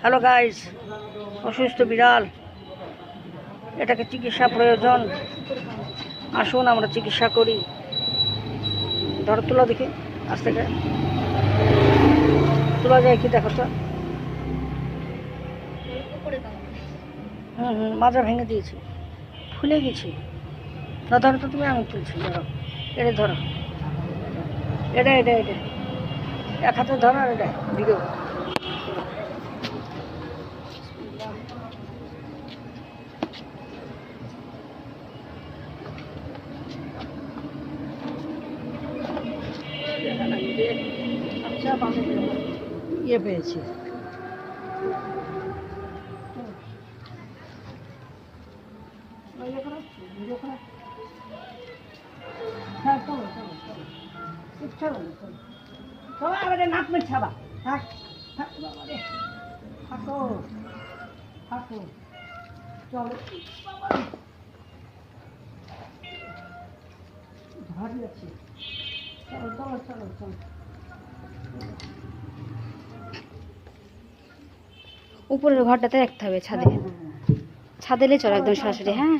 Hello guys, অসুস্থ বিড়াল, এটাকে চিকিৎসা প্রয়োজন। আসুন আমরা চিকিৎসা করি। ধরো, তোলা দেখি, আজ থেকে তোলা যায় কি দেখো তো। মাজা ভেঙে দিয়েছি, ফুলে গেছি। না ধরো তো তুমি, আমি তুলছি। ধরো, এটা ধরো, এটা এটা এটা এক হাতে ধরো, আর এটা ভিডিও। ইয়ে পেয়েছি, নাক মেট ছাবা। থাক থাক বাবা রে, থাকো থাকো, চলো ধর যাচ্ছে। চলো চলো চলো চলো। উপরের ঘরটাতে রাখতে হবে, ছাদে। ছাদে এলে চলো একদম সরাসরি। হ্যাঁ,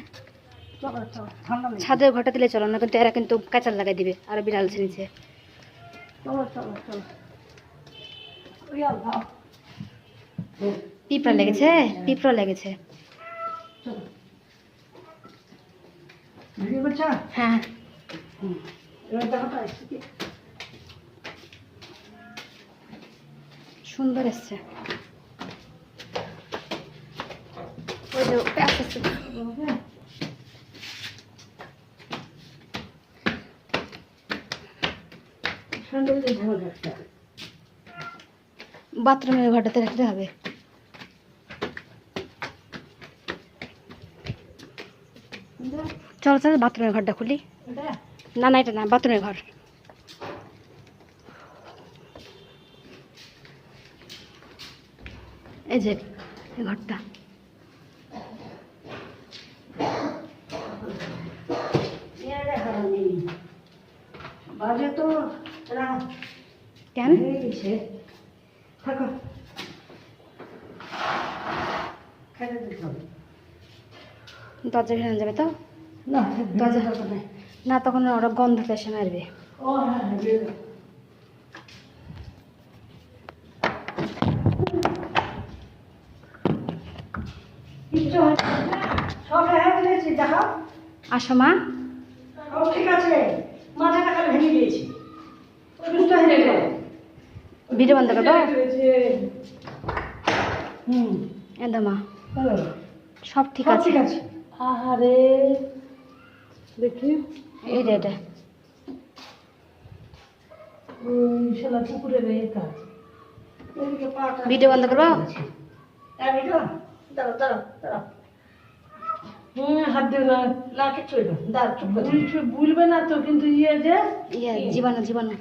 ছাদের ঘরটা দিলে চলো না, কিন্তু এরা কিন্তু কাঁচাল লাগাই দিবে আর বিড়াল ছেড়েছে। চলো চলো চলো। পিঁপড়া লেগেছে, পিঁপড়া লেগেছে। হ্যাঁ, সুন্দর এসছে। ওই যে আসছে, বাথরুমের ঘরটাতে রাখতে হবে। চলো চলো, বাথরুমের ঘরটা খুলি। না না, এটা না, বাথরুমের ঘর। এই যে এই ঘরটা। কেন দরজা ভেঙে যাবে তো? দরজা না, তখন ওরা গন্ধ এসে মারবে। আসো মা, ঠিক আছে। মাথাটা খালি ভেঙে দিয়েছি, ভিডিও বন্ধ করবো। এদা মা, সব ঠিক আছে। আহারে দেখি, এই রে, এটা পুকুরের কাজ। ভিডিও বন্ধ করবো। দাঁড়াও দাঁড়াও দাঁড়াও। হাত দিও না, না কিচ্ছু দাঁড়াও, চুপ করে বলবে না তো, কিন্তু ইয়ে যে জীবাণু জীবাণু